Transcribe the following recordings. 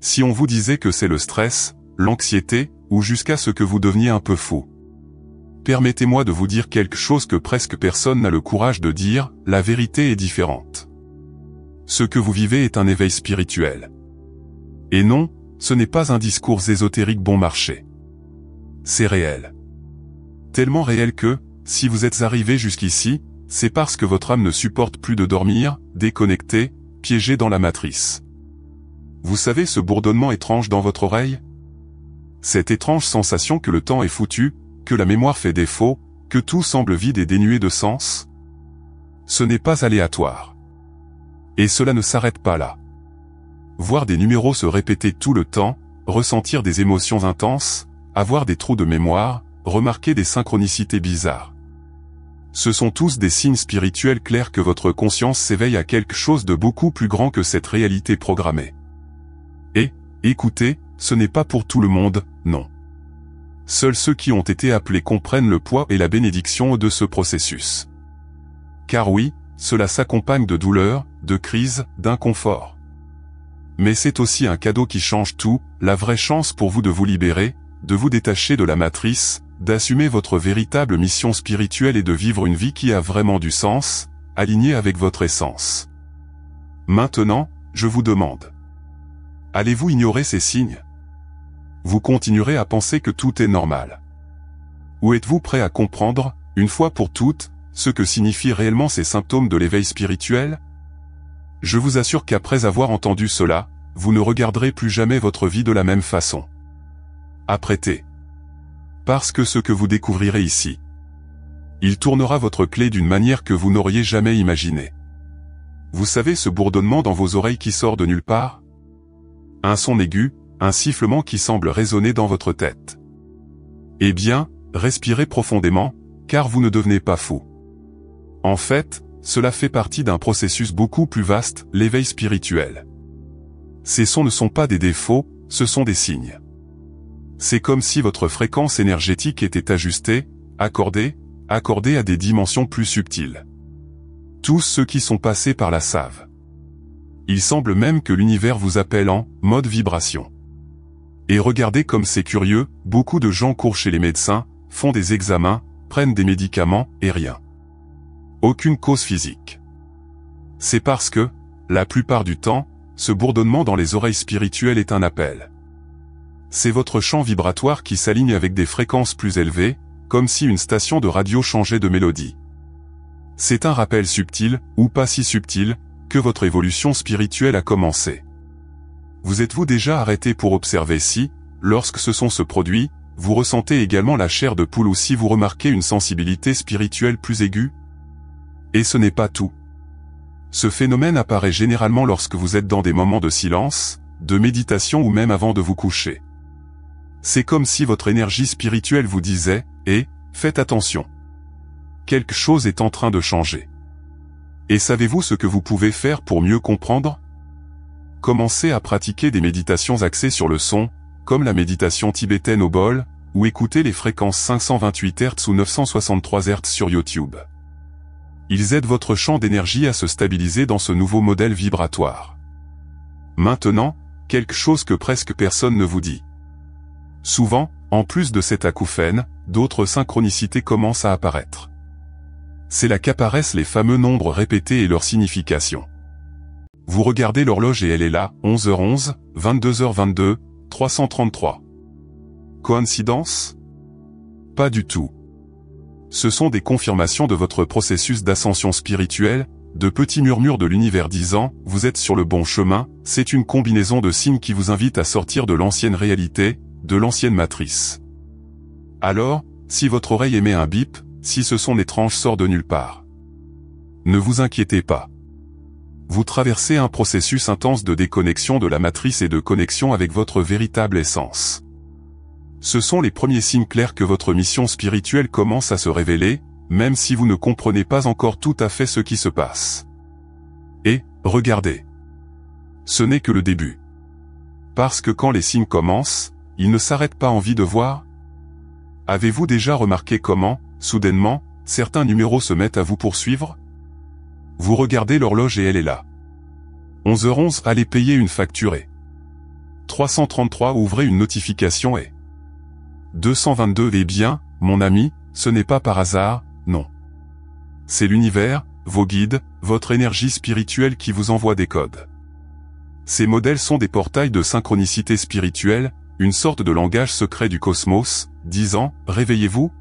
si on vous disait que c'est le stress, l'anxiété, ou jusqu'à ce que vous deveniez un peu fou. Permettez-moi de vous dire quelque chose que presque personne n'a le courage de dire, la vérité est différente. Ce que vous vivez est un éveil spirituel. Et non, ce n'est pas un discours ésotérique bon marché. C'est réel. Tellement réel que, si vous êtes arrivé jusqu'ici, c'est parce que votre âme ne supporte plus de dormir, déconnectée, piégée dans la matrice. Vous savez ce bourdonnement étrange dans votre oreille? Cette étrange sensation que le temps est foutu, que la mémoire fait défaut, que tout semble vide et dénué de sens? Ce n'est pas aléatoire. Et cela ne s'arrête pas là. Voir des numéros se répéter tout le temps, ressentir des émotions intenses, avoir des trous de mémoire, remarquer des synchronicités bizarres. Ce sont tous des signes spirituels clairs que votre conscience s'éveille à quelque chose de beaucoup plus grand que cette réalité programmée. Et, écoutez, ce n'est pas pour tout le monde, non. Seuls ceux qui ont été appelés comprennent le poids et la bénédiction de ce processus. Car oui, cela s'accompagne de douleurs, de crises, d'inconfort. Mais c'est aussi un cadeau qui change tout, la vraie chance pour vous de vous libérer, de vous détacher de la matrice, d'assumer votre véritable mission spirituelle et de vivre une vie qui a vraiment du sens, alignée avec votre essence. Maintenant, je vous demande. Allez-vous ignorer ces signes? Vous continuerez à penser que tout est normal. Ou êtes-vous prêt à comprendre, une fois pour toutes, ce que signifient réellement ces symptômes de l'éveil spirituel? Je vous assure qu'après avoir entendu cela, vous ne regarderez plus jamais votre vie de la même façon. Apprêtez. Parce que ce que vous découvrirez ici, il tournera votre clé d'une manière que vous n'auriez jamais imaginée. Vous savez ce bourdonnement dans vos oreilles qui sort de nulle part? Un son aigu, un sifflement qui semble résonner dans votre tête. Eh bien, respirez profondément, car vous ne devenez pas fou. En fait, cela fait partie d'un processus beaucoup plus vaste, l'éveil spirituel. Ces sons ne sont pas des défauts, ce sont des signes. C'est comme si votre fréquence énergétique était ajustée, accordée à des dimensions plus subtiles. Tous ceux qui sont passés par la savent. Il semble même que l'univers vous appelle en mode vibration. Et regardez comme c'est curieux, beaucoup de gens courent chez les médecins, font des examens, prennent des médicaments, et rien. Aucune cause physique. C'est parce que, la plupart du temps, ce bourdonnement dans les oreilles spirituelles est un appel. C'est votre champ vibratoire qui s'aligne avec des fréquences plus élevées, comme si une station de radio changeait de mélodie. C'est un rappel subtil, ou pas si subtil, que votre évolution spirituelle a commencé. Vous êtes-vous déjà arrêté pour observer si, lorsque ce son se produit, vous ressentez également la chair de poule ou si vous remarquez une sensibilité spirituelle plus aiguë? Et ce n'est pas tout. Ce phénomène apparaît généralement lorsque vous êtes dans des moments de silence, de méditation ou même avant de vous coucher. C'est comme si votre énergie spirituelle vous disait « faites attention. Quelque chose est en train de changer. » Et savez-vous ce que vous pouvez faire pour mieux comprendre? Commencez à pratiquer des méditations axées sur le son, comme la méditation tibétaine au bol, ou écoutez les fréquences 528 Hz ou 963 Hz sur YouTube. Ils aident votre champ d'énergie à se stabiliser dans ce nouveau modèle vibratoire. Maintenant, quelque chose que presque personne ne vous dit. Souvent, en plus de cet acouphène, d'autres synchronicités commencent à apparaître. C'est là qu'apparaissent les fameux nombres répétés et leur signification. Vous regardez l'horloge et elle est là, 11h11, 22h22, 333. Coïncidence? Pas du tout. Ce sont des confirmations de votre processus d'ascension spirituelle, de petits murmures de l'univers disant « Vous êtes sur le bon chemin », c'est une combinaison de signes qui vous invite à sortir de l'ancienne réalité, de l'ancienne matrice. Alors, si votre oreille émet un bip, si ce son étrange sort de nulle part, ne vous inquiétez pas. Vous traversez un processus intense de déconnexion de la matrice et de connexion avec votre véritable essence. Ce sont les premiers signes clairs que votre mission spirituelle commence à se révéler, même si vous ne comprenez pas encore tout à fait ce qui se passe. Et, regardez. Ce n'est que le début. Parce que quand les signes commencent, ils ne s'arrêtent pas envie de voir. Avez-vous déjà remarqué comment, soudainement, certains numéros se mettent à vous poursuivre? Vous regardez l'horloge et elle est là. 11h11, allez payer une facture et 333 ouvrez une notification et 222 Eh bien, mon ami, ce n'est pas par hasard, non. C'est l'univers, vos guides, votre énergie spirituelle qui vous envoie des codes. Ces modèles sont des portails de synchronicité spirituelle, une sorte de langage secret du cosmos, disant « Réveillez-vous ».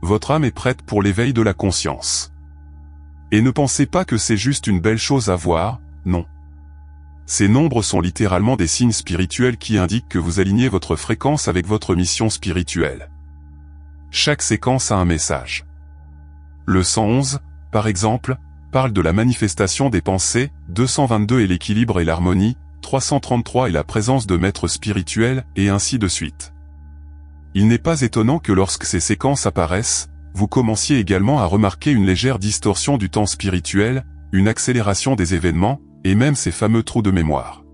Votre âme est prête pour l'éveil de la conscience. Et ne pensez pas que c'est juste une belle chose à voir, non. Ces nombres sont littéralement des signes spirituels qui indiquent que vous alignez votre fréquence avec votre mission spirituelle. Chaque séquence a un message. Le 111, par exemple, parle de la manifestation des pensées, 222 est l'équilibre et l'harmonie, 333 est la présence de maîtres spirituels, et ainsi de suite. Il n'est pas étonnant que lorsque ces séquences apparaissent, vous commenciez également à remarquer une légère distorsion du temps spirituel, une accélération des événements, et même ces fameux trous de mémoire.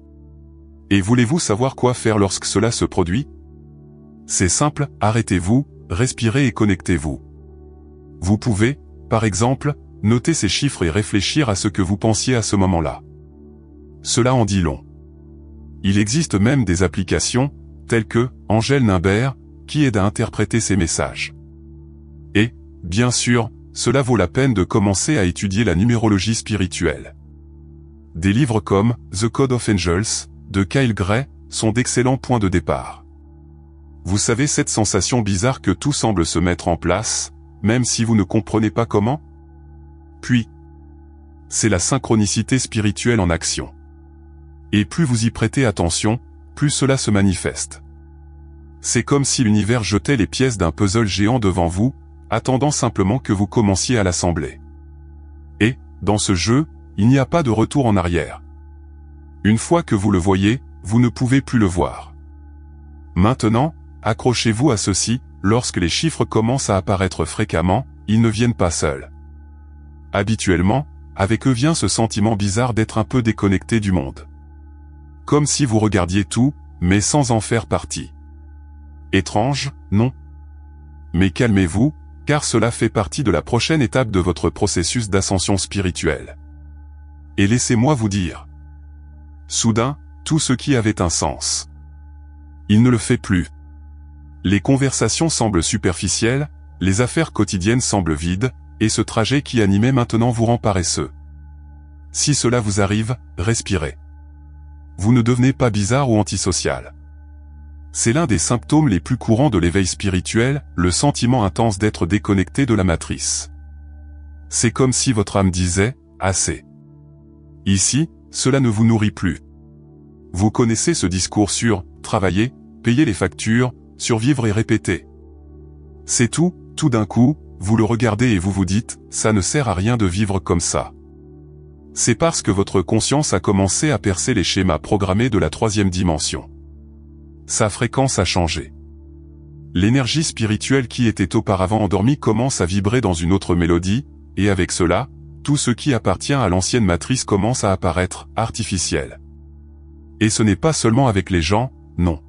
Et voulez-vous savoir quoi faire lorsque cela se produit? C'est simple, arrêtez-vous, respirez et connectez-vous. Vous pouvez, par exemple, noter ces chiffres et réfléchir à ce que vous pensiez à ce moment-là. Cela en dit long. Il existe même des applications, telles que Angèle Nimbert, qui aident à interpréter ces messages. Et, bien sûr, cela vaut la peine de commencer à étudier la numérologie spirituelle. Des livres comme The Code of Angels, de Kyle Gray, sont d'excellents points de départ. Vous savez cette sensation bizarre que tout semble se mettre en place, même si vous ne comprenez pas comment? Puis, c'est la synchronicité spirituelle en action. Et plus vous y prêtez attention, plus cela se manifeste. C'est comme si l'univers jetait les pièces d'un puzzle géant devant vous, attendant simplement que vous commenciez à l'assembler. Et, dans ce jeu, il n'y a pas de retour en arrière. Une fois que vous le voyez, vous ne pouvez plus le voir. Maintenant, accrochez-vous à ceci, lorsque les chiffres commencent à apparaître fréquemment, ils ne viennent pas seuls. Habituellement, avec eux vient ce sentiment bizarre d'être un peu déconnecté du monde. Comme si vous regardiez tout, mais sans en faire partie. Étrange, non? Mais calmez-vous, car cela fait partie de la prochaine étape de votre processus d'ascension spirituelle. Et laissez-moi vous dire. Soudain, tout ce qui avait un sens. Il ne le fait plus. Les conversations semblent superficielles, les affaires quotidiennes semblent vides, et ce trajet qui animait maintenant vous rend paresseux. Si cela vous arrive, respirez. Vous ne devenez pas bizarre ou antisocial. C'est l'un des symptômes les plus courants de l'éveil spirituel, le sentiment intense d'être déconnecté de la matrice. C'est comme si votre âme disait « assez ». Ici, cela ne vous nourrit plus. Vous connaissez ce discours sur « travailler, payer les factures, survivre et répéter ». C'est tout d'un coup, vous le regardez et vous vous dites « ça ne sert à rien de vivre comme ça ». C'est parce que votre conscience a commencé à percer les schémas programmés de la troisième dimension. Sa fréquence a changé. L'énergie spirituelle qui était auparavant endormie commence à vibrer dans une autre mélodie, et avec cela, tout ce qui appartient à l'ancienne matrice commence à apparaître artificiel. Et ce n'est pas seulement avec les gens, non.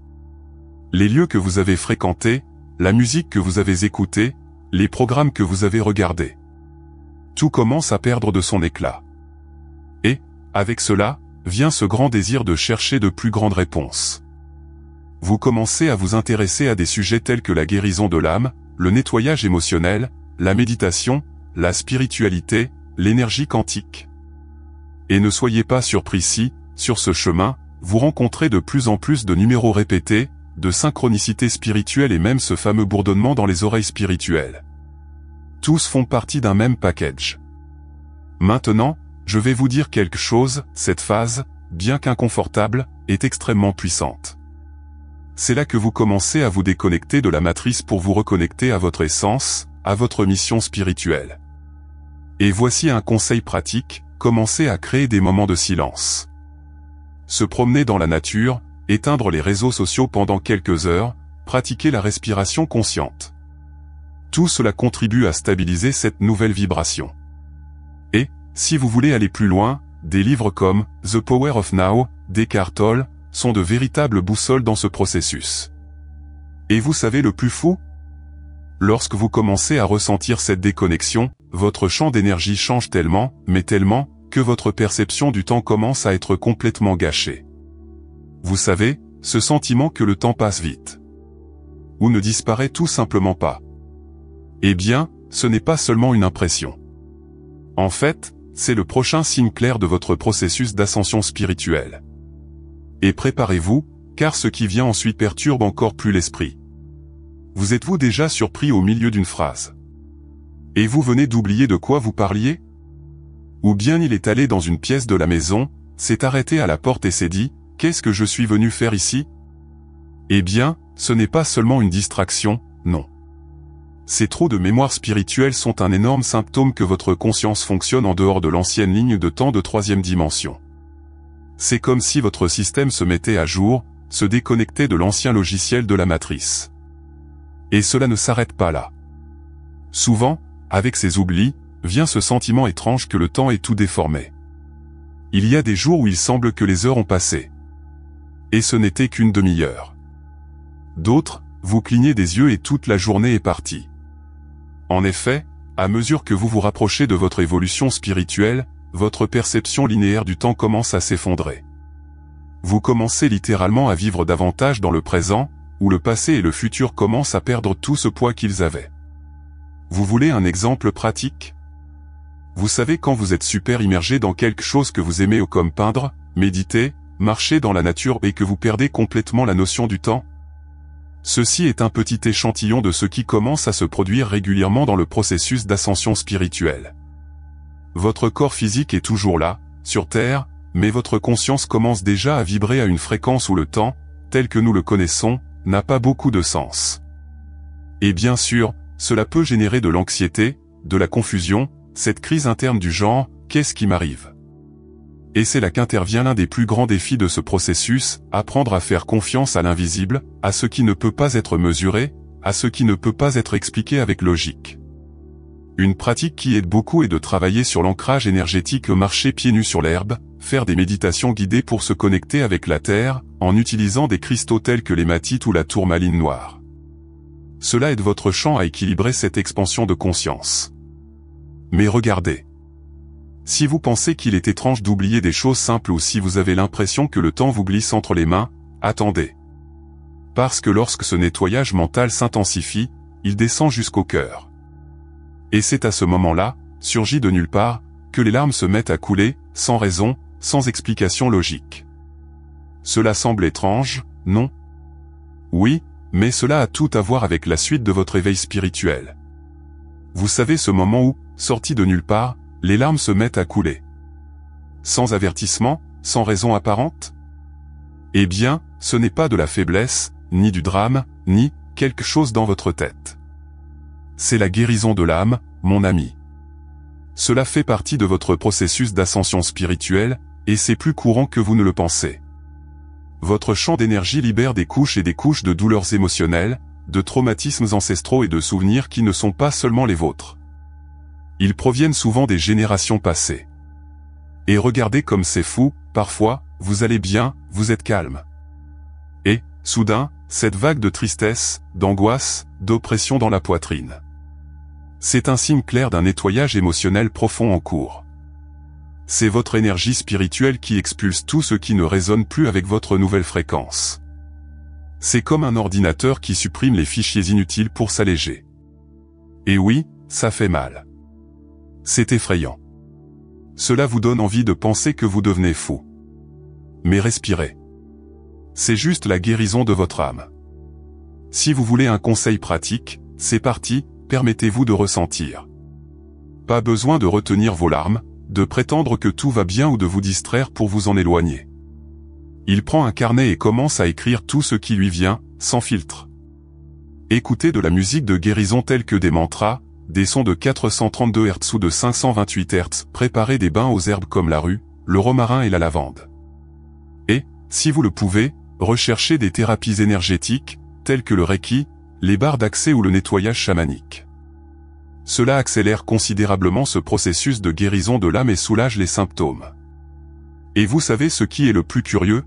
Les lieux que vous avez fréquentés, la musique que vous avez écoutée, les programmes que vous avez regardés. Tout commence à perdre de son éclat. Et, avec cela, vient ce grand désir de chercher de plus grandes réponses. Vous commencez à vous intéresser à des sujets tels que la guérison de l'âme, le nettoyage émotionnel, la méditation, la spiritualité, l'énergie quantique. Et ne soyez pas surpris si, sur ce chemin, vous rencontrez de plus en plus de numéros répétés, de synchronicité spirituelle et même ce fameux bourdonnement dans les oreilles spirituelles. Tous font partie d'un même package. Maintenant, je vais vous dire quelque chose, cette phase, bien qu'inconfortable, est extrêmement puissante. C'est là que vous commencez à vous déconnecter de la matrice pour vous reconnecter à votre essence, à votre mission spirituelle. Et voici un conseil pratique, commencez à créer des moments de silence. Se promener dans la nature, éteindre les réseaux sociaux pendant quelques heures, pratiquer la respiration consciente. Tout cela contribue à stabiliser cette nouvelle vibration. Et, si vous voulez aller plus loin, des livres comme The Power of Now, d'Eckhart Tolle, sont de véritables boussoles dans ce processus. Et vous savez le plus fou? Lorsque vous commencez à ressentir cette déconnexion, votre champ d'énergie change tellement, mais tellement, que votre perception du temps commence à être complètement gâchée. Vous savez, ce sentiment que le temps passe vite. Ou ne disparaît tout simplement pas. Eh bien, ce n'est pas seulement une impression. En fait, c'est le prochain signe clair de votre processus d'ascension spirituelle. Et préparez-vous, car ce qui vient ensuite perturbe encore plus l'esprit. Vous êtes-vous déjà surpris au milieu d'une phrase? Et vous venez d'oublier de quoi vous parliez? Ou bien il est allé dans une pièce de la maison, s'est arrêté à la porte et s'est dit, « Qu'est-ce que je suis venu faire ici ?» Eh bien, ce n'est pas seulement une distraction, non. Ces trous de mémoire spirituelle sont un énorme symptôme que votre conscience fonctionne en dehors de l'ancienne ligne de temps de troisième dimension. C'est comme si votre système se mettait à jour, se déconnectait de l'ancien logiciel de la matrice. Et cela ne s'arrête pas là. Souvent, avec ces oublis, vient ce sentiment étrange que le temps est tout déformé. Il y a des jours où il semble que les heures ont passé. Et ce n'était qu'une demi-heure. D'autres, vous clignez des yeux et toute la journée est partie. En effet, à mesure que vous vous rapprochez de votre évolution spirituelle, votre perception linéaire du temps commence à s'effondrer. Vous commencez littéralement à vivre davantage dans le présent, où le passé et le futur commencent à perdre tout ce poids qu'ils avaient. Vous voulez un exemple pratique? Vous savez quand vous êtes super immergé dans quelque chose que vous aimez comme peindre, méditer, marcher dans la nature et que vous perdez complètement la notion du temps? Ceci est un petit échantillon de ce qui commence à se produire régulièrement dans le processus d'ascension spirituelle. Votre corps physique est toujours là, sur Terre, mais votre conscience commence déjà à vibrer à une fréquence où le temps, tel que nous le connaissons, n'a pas beaucoup de sens. Et bien sûr, cela peut générer de l'anxiété, de la confusion, cette crise interne du genre « qu'est-ce qui m'arrive ?» Et c'est là qu'intervient l'un des plus grands défis de ce processus, apprendre à faire confiance à l'invisible, à ce qui ne peut pas être mesuré, à ce qui ne peut pas être expliqué avec logique. Une pratique qui aide beaucoup est de travailler sur l'ancrage énergétique, marcher pieds nus sur l'herbe, faire des méditations guidées pour se connecter avec la Terre, en utilisant des cristaux tels que l'hématite ou la tourmaline noire. Cela aide votre champ à équilibrer cette expansion de conscience. Mais regardez. Si vous pensez qu'il est étrange d'oublier des choses simples ou si vous avez l'impression que le temps vous glisse entre les mains, attendez. Parce que lorsque ce nettoyage mental s'intensifie, il descend jusqu'au cœur. Et c'est à ce moment-là, surgi de nulle part, que les larmes se mettent à couler, sans raison, sans explication logique. Cela semble étrange, non? Oui, mais cela a tout à voir avec la suite de votre éveil spirituel. Vous savez ce moment où, sorti de nulle part, les larmes se mettent à couler. Sans avertissement, sans raison apparente? Eh bien, ce n'est pas de la faiblesse, ni du drame, ni quelque chose dans votre tête. C'est la guérison de l'âme, mon ami. Cela fait partie de votre processus d'ascension spirituelle, et c'est plus courant que vous ne le pensez. Votre champ d'énergie libère des couches et des couches de douleurs émotionnelles, de traumatismes ancestraux et de souvenirs qui ne sont pas seulement les vôtres. Ils proviennent souvent des générations passées. Et regardez comme c'est fou, parfois, vous allez bien, vous êtes calme. Et, soudain, cette vague de tristesse, d'angoisse, d'oppression dans la poitrine. C'est un signe clair d'un nettoyage émotionnel profond en cours. C'est votre énergie spirituelle qui expulse tout ce qui ne résonne plus avec votre nouvelle fréquence. C'est comme un ordinateur qui supprime les fichiers inutiles pour s'alléger. Et oui, ça fait mal. C'est effrayant. Cela vous donne envie de penser que vous devenez fou. Mais respirez. C'est juste la guérison de votre âme. Si vous voulez un conseil pratique, c'est parti, permettez-vous de ressentir. Pas besoin de retenir vos larmes, de prétendre que tout va bien ou de vous distraire pour vous en éloigner. Il prend un carnet et commence à écrire tout ce qui lui vient, sans filtre. Écoutez de la musique de guérison telle que des mantras, des sons de 432 Hz ou de 528 Hz, préparez des bains aux herbes comme la rue, le romarin et la lavande. Et, si vous le pouvez, recherchez des thérapies énergétiques, telles que le Reiki, les barres d'accès ou le nettoyage chamanique. Cela accélère considérablement ce processus de guérison de l'âme et soulage les symptômes. Et vous savez ce qui est le plus curieux?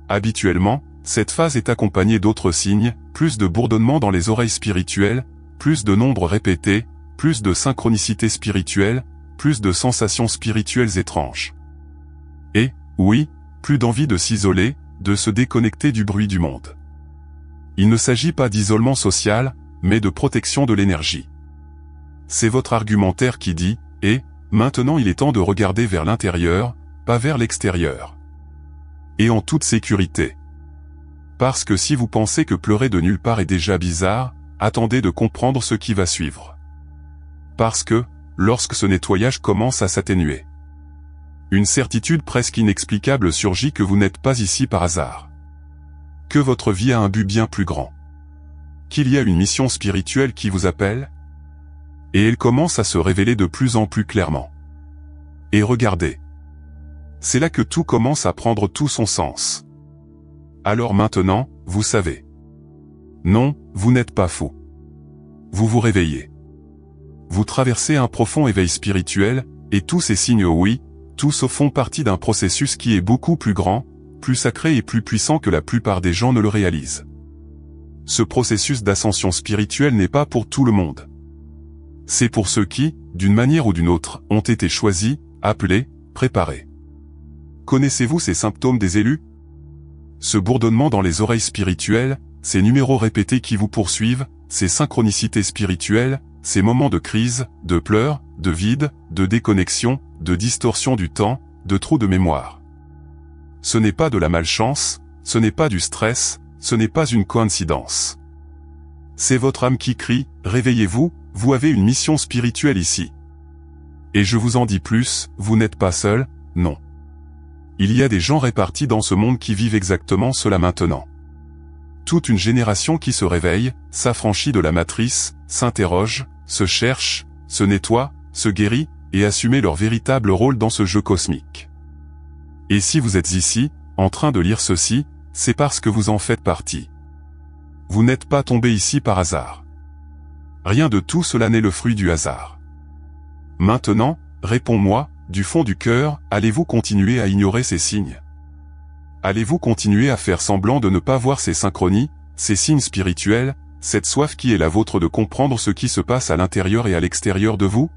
Habituellement, cette phase est accompagnée d'autres signes, plus de bourdonnement dans les oreilles spirituelles, plus de nombres répétés, plus de synchronicité spirituelle, plus de sensations spirituelles étranges. Et, oui, plus d'envie de s'isoler, de se déconnecter du bruit du monde. Il ne s'agit pas d'isolement social, mais de protection de l'énergie. C'est votre argumentaire qui dit « Et, maintenant il est temps de regarder vers l'intérieur, pas vers l'extérieur. » Et en toute sécurité. Parce que si vous pensez que pleurer de nulle part est déjà bizarre, attendez de comprendre ce qui va suivre. Parce que, lorsque ce nettoyage commence à s'atténuer, une certitude presque inexplicable surgit que vous n'êtes pas ici par hasard. Que votre vie a un but bien plus grand. Qu'il y a une mission spirituelle qui vous appelle. Et elle commence à se révéler de plus en plus clairement. Et regardez. C'est là que tout commence à prendre tout son sens. Alors maintenant, vous savez. Non, vous n'êtes pas fou. Vous vous réveillez. Vous traversez un profond éveil spirituel, et tous ces signes oui, tous font partie d'un processus qui est beaucoup plus grand, plus sacré et plus puissant que la plupart des gens ne le réalisent. Ce processus d'ascension spirituelle n'est pas pour tout le monde. C'est pour ceux qui, d'une manière ou d'une autre, ont été choisis, appelés, préparés. Connaissez-vous ces symptômes des élus? Ce bourdonnement dans les oreilles spirituelles, ces numéros répétés qui vous poursuivent, ces synchronicités spirituelles, ces moments de crise, de pleurs, de vide, de déconnexion, de distorsion du temps, de trous de mémoire. Ce n'est pas de la malchance, ce n'est pas du stress, ce n'est pas une coïncidence. C'est votre âme qui crie, réveillez-vous, vous avez une mission spirituelle ici. Et je vous en dis plus, vous n'êtes pas seul, non. Il y a des gens répartis dans ce monde qui vivent exactement cela maintenant. Toute une génération qui se réveille, s'affranchit de la matrice, s'interroge, se cherche, se nettoie, se guérit, et assumer leur véritable rôle dans ce jeu cosmique. Et si vous êtes ici, en train de lire ceci, c'est parce que vous en faites partie. Vous n'êtes pas tombé ici par hasard. Rien de tout cela n'est le fruit du hasard. Maintenant, réponds-moi, du fond du cœur, allez-vous continuer à ignorer ces signes? Allez-vous continuer à faire semblant de ne pas voir ces synchronies, ces signes spirituels, cette soif qui est la vôtre de comprendre ce qui se passe à l'intérieur et à l'extérieur de vous?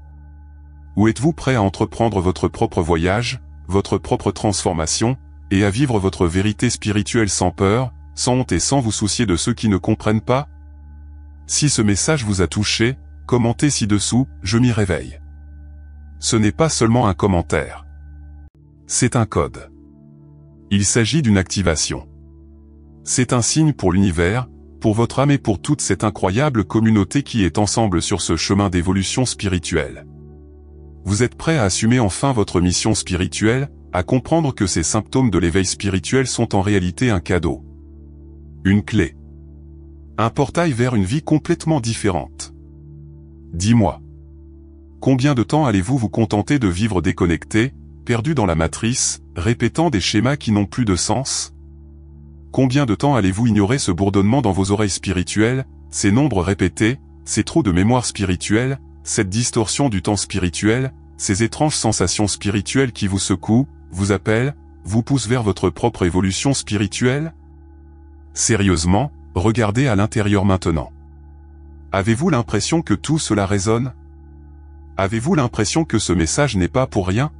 Ou êtes-vous prêt à entreprendre votre propre voyage, votre propre transformation, et à vivre votre vérité spirituelle sans peur, sans honte et sans vous soucier de ceux qui ne comprennent pas? Si ce message vous a touché, commentez ci-dessous, je m'y réveille. Ce n'est pas seulement un commentaire. C'est un code. Il s'agit d'une activation. C'est un signe pour l'univers, pour votre âme et pour toute cette incroyable communauté qui est ensemble sur ce chemin d'évolution spirituelle. Vous êtes prêt à assumer enfin votre mission spirituelle, à comprendre que ces symptômes de l'éveil spirituel sont en réalité un cadeau. Une clé. Un portail vers une vie complètement différente. Dis-moi. Combien de temps allez-vous vous contenter de vivre déconnecté, perdu dans la matrice, répétant des schémas qui n'ont plus de sens? Combien de temps allez-vous ignorer ce bourdonnement dans vos oreilles spirituelles, ces nombres répétés, ces trous de mémoire spirituelle, cette distorsion du temps spirituel, ces étranges sensations spirituelles qui vous secouent, vous appellent, vous poussent vers votre propre évolution spirituelle? Sérieusement, regardez à l'intérieur maintenant. Avez-vous l'impression que tout cela résonne? Avez-vous l'impression que ce message n'est pas pour rien?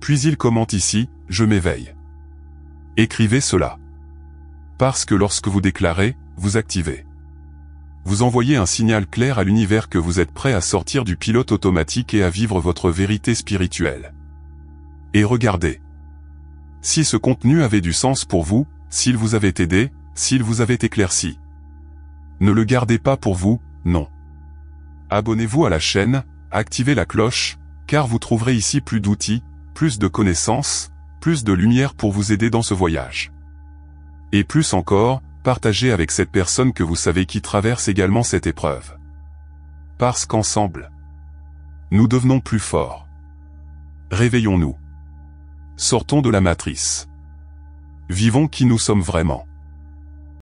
Puis il commente ici, je m'éveille. Écrivez cela. Parce que lorsque vous déclarez, vous activez. Vous envoyez un signal clair à l'univers que vous êtes prêt à sortir du pilote automatique et à vivre votre vérité spirituelle. Et regardez. Si ce contenu avait du sens pour vous, s'il vous avait aidé, s'il vous avait éclairci. Ne le gardez pas pour vous, non. Abonnez-vous à la chaîne, activez la cloche, car vous trouverez ici plus d'outils, plus de connaissances, plus de lumière pour vous aider dans ce voyage. Et plus encore, partagez avec cette personne que vous savez qui traverse également cette épreuve. Parce qu'ensemble, nous devenons plus forts. Réveillons-nous. Sortons de la matrice. Vivons qui nous sommes vraiment.